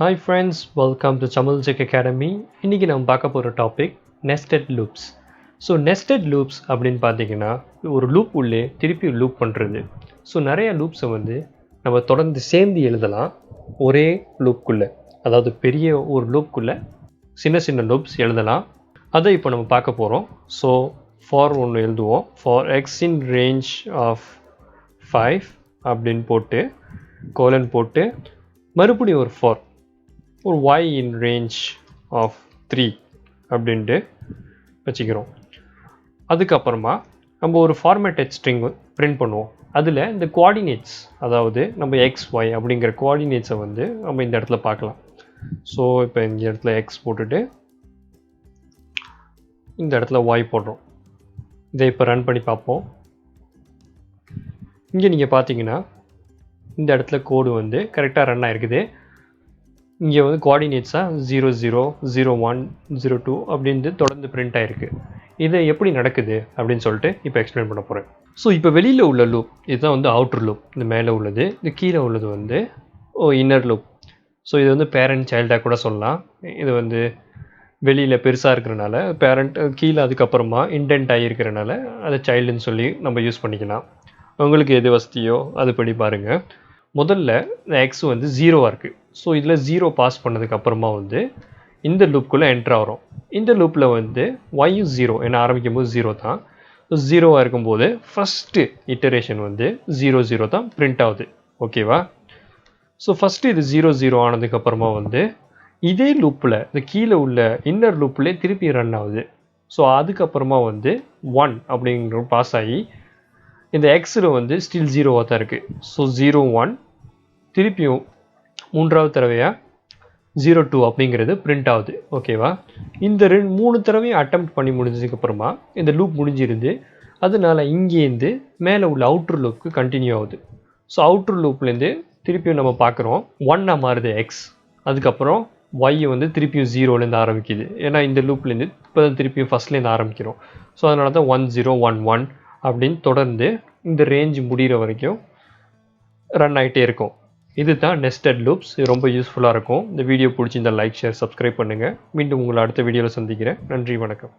Hi friends, welcome to TamilTechAcademy. இன்னைக்கு நம்ம பார்க்க போகிற topic nested loops. So nested loops அப்படின்னு பார்த்தீங்கன்னா ஒரு லூப் உள்ளே திருப்பி லூப் பண்ணுறது. ஸோ நிறைய லூப்ஸை நம்ம தொடர்ந்து சேர்ந்து எழுதலாம் ஒரே லூப்குள்ளே, அதாவது பெரிய ஒரு லூப்குள்ளே சின்ன சின்ன லூப்ஸ் எழுதலாம். அதை இப்போ நம்ம பார்க்க போகிறோம். ஸோ ஃபார் ஒன்று எழுதுவோம். For X in range of 5 அப்படின்னு போட்டு கோலன் போட்டு மறுபடியும் ஒரு ஃபார் ஒரு y in range of 3 அப்படின்ட்டு வச்சுக்கிறோம். அதுக்கப்புறமா நம்ம ஒரு ஃபார்மேட்டட் ஸ்ட்ரிங் பிரிண்ட் பண்ணுவோம். அதில் இந்த கோஆர்டினேட்ஸ், அதாவது நம்ம எக்ஸ் ஒய் அப்படிங்கிற கோஆர்டினேட்ஸை நம்ம இந்த இடத்துல பார்க்கலாம். ஸோ இப்போ இந்த இடத்துல எக்ஸ் போட்டுட்டு இந்த இடத்துல ஒய் போடுறோம். இதை இப்போ ரன் பண்ணி பார்ப்போம். இங்கே நீங்கள் பார்த்தீங்கன்னா இந்த இடத்துல கோடு கரெக்டாக ரன் ஆகிருக்குது. இங்கே கோஆர்டினேட்ஸாக 0 0 0 1 0 2 அப்படின்னு தொடர்ந்து பிரிண்ட் ஆகிருக்கு. இது எப்படி நடக்குது அப்படின்னு சொல்லிட்டு இப்போ எக்ஸ்பிளைன் பண்ண போகிறேன். ஸோ இப்போ வெளியில் உள்ள லூப் இதுதான் அவுட்டர் லூப். இந்த மேலே உள்ளது, இந்த கீழே உள்ளது இன்னர் லூப். ஸோ இது பேரண்ட் சைல்டாக கூட சொல்லலாம். இது வெளியில் பெருசாக இருக்கிறனால பேரண்ட் கீழே, அதுக்கப்புறமா இன்டென்ட் ஆகியிருக்கிறனால அதை சைல்டுன்னு சொல்லி நம்ம யூஸ் பண்ணிக்கலாம். உங்களுக்கு எது வசதியோ அதுபடி பாருங்கள். முதல்ல இந்த எக்ஸ் 0வாக இருக்குது. ஸோ இதில் 0 பாஸ் பண்ணதுக்கப்புறமா இந்த லூப்புக்குள்ளே என்ட்ரு ஆகிறோம். இந்த லூப்பில் ஒய்யும் 0, ஏன்னா ஆரம்பிக்கும் போது 0 தான். ஸோ 0வாக இருக்கும்போது ஃபஸ்ட்டு இட்டரேஷன் 0 0 தான் பிரிண்ட் ஆகுது. ஓகேவா? ஸோ ஃபஸ்ட்டு இது 0 0 ஆனதுக்கப்புறமா இதே லூப்பில் இந்த கீழே உள்ள இன்னர் லூப்லேயே திருப்பி ரன் ஆகுது. ஸோ அதுக்கப்புறமா 1 அப்படிங்கிற பாஸ் ஆகி இந்த எக்ஸில் ஸ்டில் 0வாக தான் இருக்குது. ஸோ 0 1 திருப்பியும் மூன்றாவது தடவையாக 0 2 அப்படிங்கிறது பிரிண்ட் ஆகுது. ஓகேவா? இந்த 3 தடவையும் அட்டெம்ப்ட் பண்ணி முடிஞ்சதுக்கப்புறமா இந்த லூப் முடிஞ்சிருது. அதனால இங்கேருந்து மேலே உள்ள அவுட்ரு லூப்புக்கு கண்டினியூ ஆகுது. ஸோ அவுட்ரு லூப்லேருந்து திருப்பியும் நம்ம பார்க்குறோம் 1ஆக மாறுது எக்ஸ். அதுக்கப்புறம் ஒய் திருப்பியும் 0லேருந்து ஆரம்பிக்குது. ஏன்னா இந்த லூப்லேருந்து இப்போ தான் திருப்பியும் ஃபஸ்ட்லேருந்து ஆரம்பிக்கிறோம். ஸோ அதனால தான் 1 0 1 1 அப்படின்னு தொடர்ந்து இந்த ரேஞ்ச் முடிகிற வரைக்கும் ரன் ஆகிட்டே இருக்கும். இது தான் நெஸ்டட் லூப்ஸ். இது ரொம்ப யூஸ்ஃபுல்லாக இருக்கும். இந்த வீடியோ பிடிச்சிருந்தால் லைக், ஷேர், சப்ஸ்கிரைப் பண்ணுங்கள். மீண்டும் உங்களை அடுத்த வீடியோவில் சந்திக்கிறேன். நன்றி, வணக்கம்.